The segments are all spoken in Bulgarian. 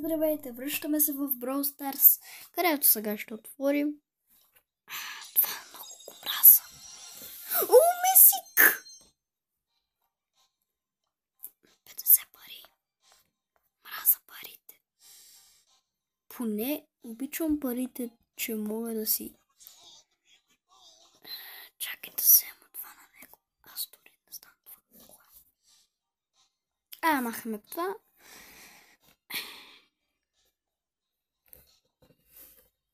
Здравейте, връщаме се в Brawl Stars, където сега ще отворим. Това е много мраза. О, Месик! 50 пари. Мраза парите. Поне обичам парите, че мога да си... Чакай да взема това на него. Аз дори не знам това. Махаме това.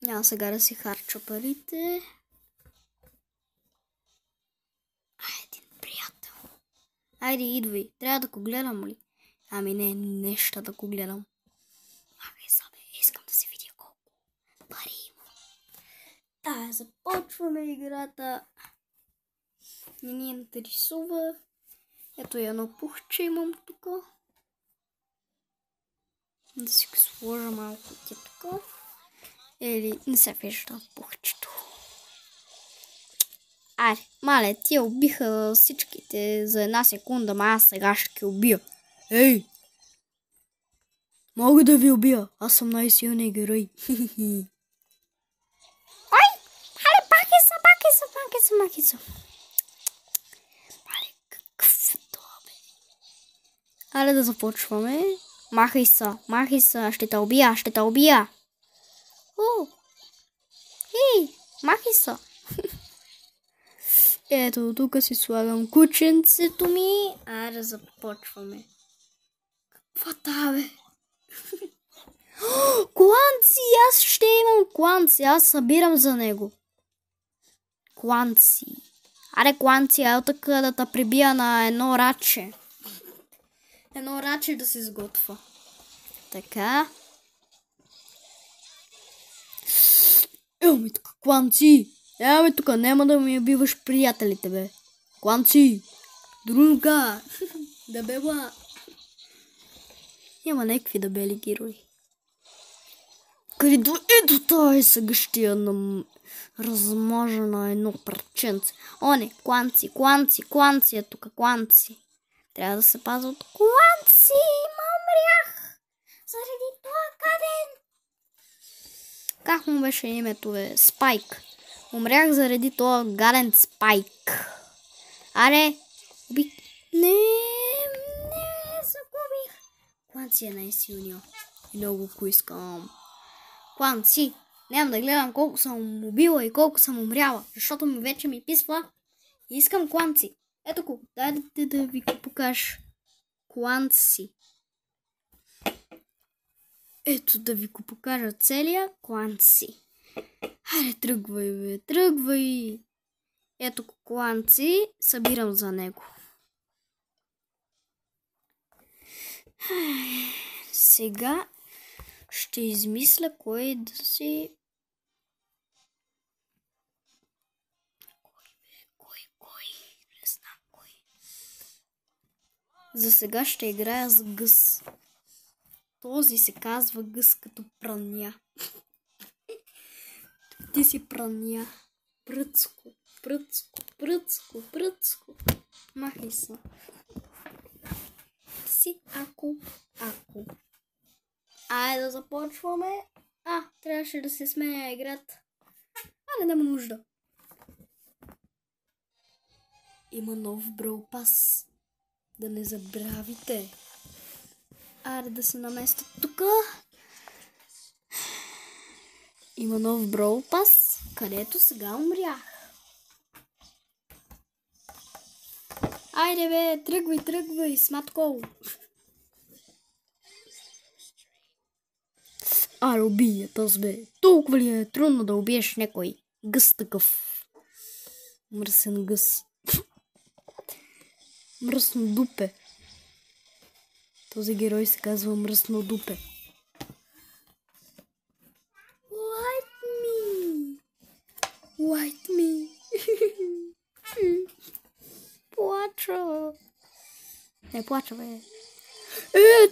Няма сега да си харча парите. Един приятел. Айде, идвай. Трябва да го гледам ли? Ами не, нещо да го гледам. Махай сабе, искам да се видя колко пари има. Започваме играта. Не ни интересува. Ето едно пухче имам тук. Да си го сложа малко тук. Или не се вижда пухчето. Айде, мале, тия убиха всичките за една секунда, ама аз сега ще ги убия. Ей! Мога да ви убия, аз съм най-силният герой. Ой! Мале, паки са. Мале, какъв е това, бе? Айде да започваме. Махай са, ще те убия. Махай са. Ето, тук си слагам кученцето ми. Айде, започваме. Какво това, бе? Кланци! Аз ще имам кланци. Аз събирам за него. Кланци. Аре, кланци, ето така да те прибия на едно раче. Едно раче да се изготвя. Така. Ево ми тук, кланци! Ево ми тук, няма да ми убиваш приятелите, бе. Кланци! Друга! Дебела! Няма някакви дебели герои. Където ето той сега ще я размажа на едно парченце. О, не, кланци е тук, кланци. Трябва да се пазва от кланци! Умрях! Заради това каден! Как му беше името, бе? Спайк. Умрях заради това гаден Спайк. Аре! Не, загубих. Кланци е най-силният. И много го искам. Кланци. Няма да гледам колко съм убила и колко съм умряла, защото ми вече ми писва. И искам кланци. Ето го, дайте да ви го покажа. Кланци. Ето да ви го покажа целия кланци. Хайде, тръгвай, бе, тръгвай. Ето кланци, събирам за него. Сега ще измисля кой да си... Кой? Не знам кой. За сега ще играя с гъс. Този се казва гъс като праня. Ти си праня. Пръцко. Махай се. Си ако. Айде да започваме. Трябваше да се сменя играта. Айде, няма нужда. Има нов Brawl Pass. Да не забравите. Айде да се наместя тук. Има нов Brawl Pass, където сега умрях. Айде, бе, тръгвай, сматкол. Убия този, бе. Толкова ли е трудно да убиеш някой гъс такъв? Мръсен гъс. Мръсно дупе. Този герой се казва мръсно дупе. White me. Плача. Не плача, бе.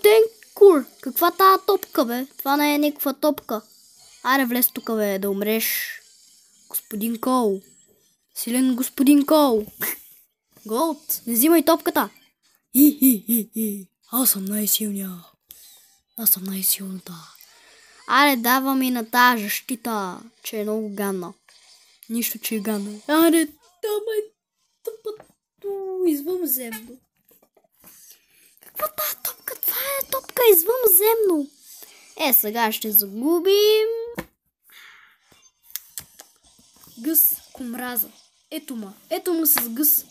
Тенкур. Каква тая топка, бе? Това не е никаква топка. Аре, влез тук, бе, да умреш. Господин Кол. Силен господин Кол. Голд, не взимай топката. Аз съм най-силния. Аз съм най-силната. Аре, давам и на тази защита, че е много гадна. Нищо, че е гадна. Аре, давай тъпато извънземно. Каква тази топка? Това е топка извънземно. Сега ще загубим. Гъс, комраза. Ето му с гъс.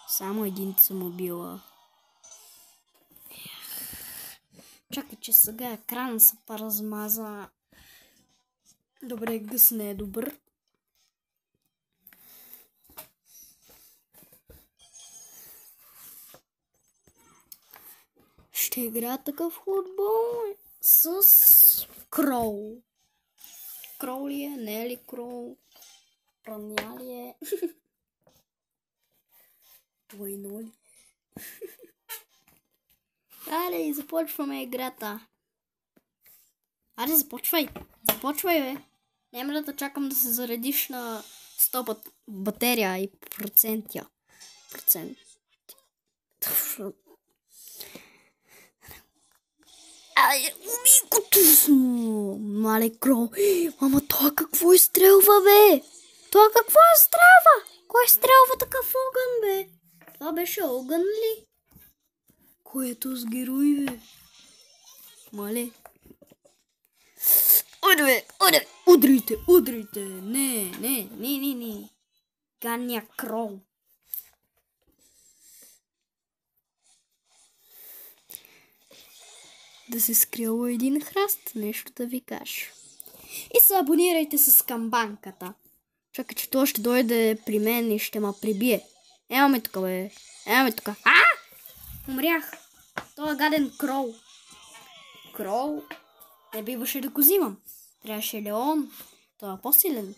Само един съм убила. Чакай, че сега екрана се размаза. Добре, гъс не е добър. Ще играя такъв футбол с Кроу. Кроу ли е? Не е ли Кроу? Праня ли е? Двойно ли? Аре, започваме играта. Аре, започвай. Започвай, бе. Няма да те чакам да се заредиш на 100 батерия и процент. Ай, уби го тусно. Мале Кроу. Мама, това какво изстрелва, бе? Това какво изстрелва? Кой изстрелва такъв огън, бе? Това беше огън ли? Което с герой, бе? Мале. Удрите. Не. Ганя Кроу. Да се скрила един храст, нещо да ви кажа. И се абонирайте с камбанката. Чакай, че той ще дойде при мен и ще ме прибие. Емаме тук, бе. Умрях. Той е гаден Кроу. Кроу. Не биваше да го взимам. Трябваше Леон. Той е по-силен.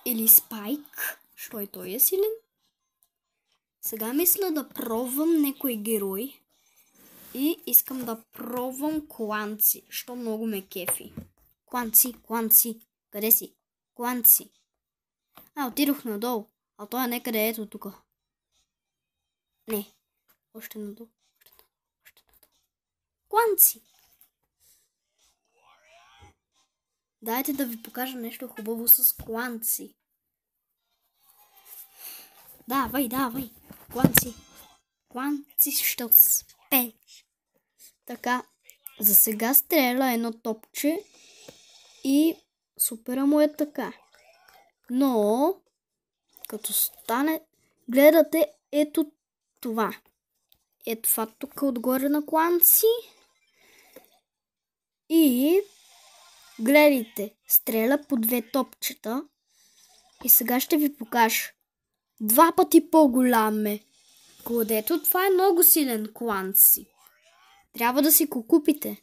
Или Спайк. Що и той е силен. Сега мисля да пробвам някой герой. И искам да пробвам Кланци. Що много ме кефи. Кланци. Къде си? Кланци. Отидох надолу. А той е некъде ето тук. Не. Още надолу. Кланци. Дайте да ви покажа нещо хубаво с Кланци. Давай. Кланци ще успее. Така, за сега стреля едно топче и супера му е така. Но, като стане, гледате ето това. Ето това тук отгоре на Кланци. И гледайте, стреля по 2 топчета. И сега ще ви покажа. 2 пъти по-голям е. Кладето, това е много силен Кланци. Трябва да си го купите.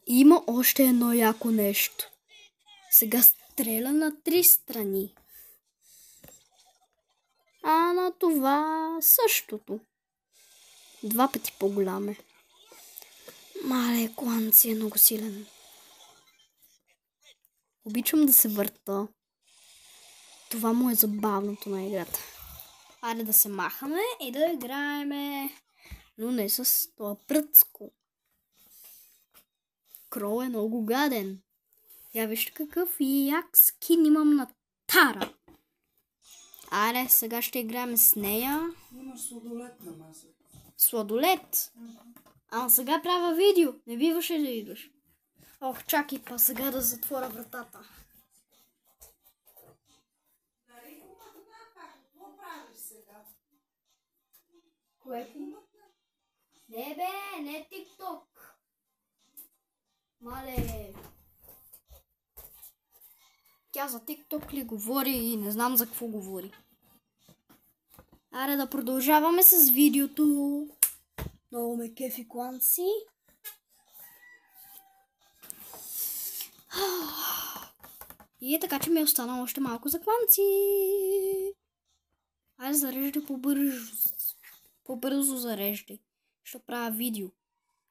Има още едно яко нещо. Сега стреля на 3 страни. А на това същото. 2 пъти по-голям е. Мале, Кланци е много силен. Обичам да се върта. Това му е забавното на играта. Айде да се махаме и да играеме. Но не с това пръцко. Кроу е много гаден. Я вижте какъв як скин имам на Тара. Айде, сега ще играем с нея. Има сладолет на маса. Сладолет? Ама сега правя видео. Не биваше да идваш. Ох, чакай па сега да затворя вратата. Какво правиш сега? Кое? Не бе, не тикток. Мале. Тя за тикток ли говори и не знам за какво говори. Аре да продължаваме с видеото. Много ме кефи Кланци. И е така, че ми е останало още малко за Кланци. Айде зареждай по-бързо. По-бързо зареждай. Ще правя видео.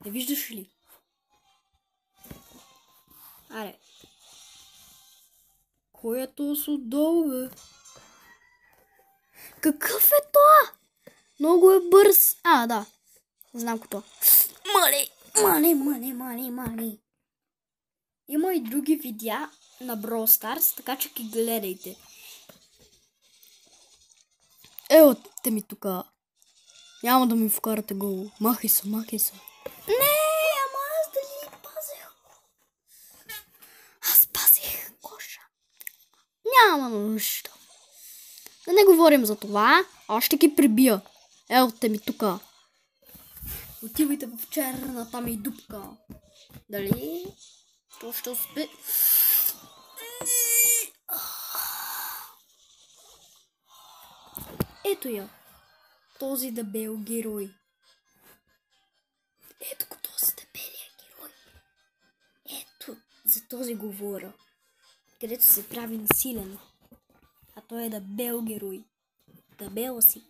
Не виждаш ли? Аре. Кой е този отдолу, бе? Какъв е това? Много е бърз. Да. Знам какво. Мали. Има и други видеа на Brawl Stars, така че ги гледайте. Те ми тука. Няма да ми вкарате гол. Махай се. Не, ама аз дали пазех. Аз пазех коша. Няма нужда. Да не говорим за това. Аз ще ги прибия. Те ми тука. Отивайте в черната ми дупка. Дали? То ще успе. Ето я. Този дебел герой. Ето го този дебелия герой. Ето, за този говоря. Където се прави насилен. А той е дебел герой. Дебела си.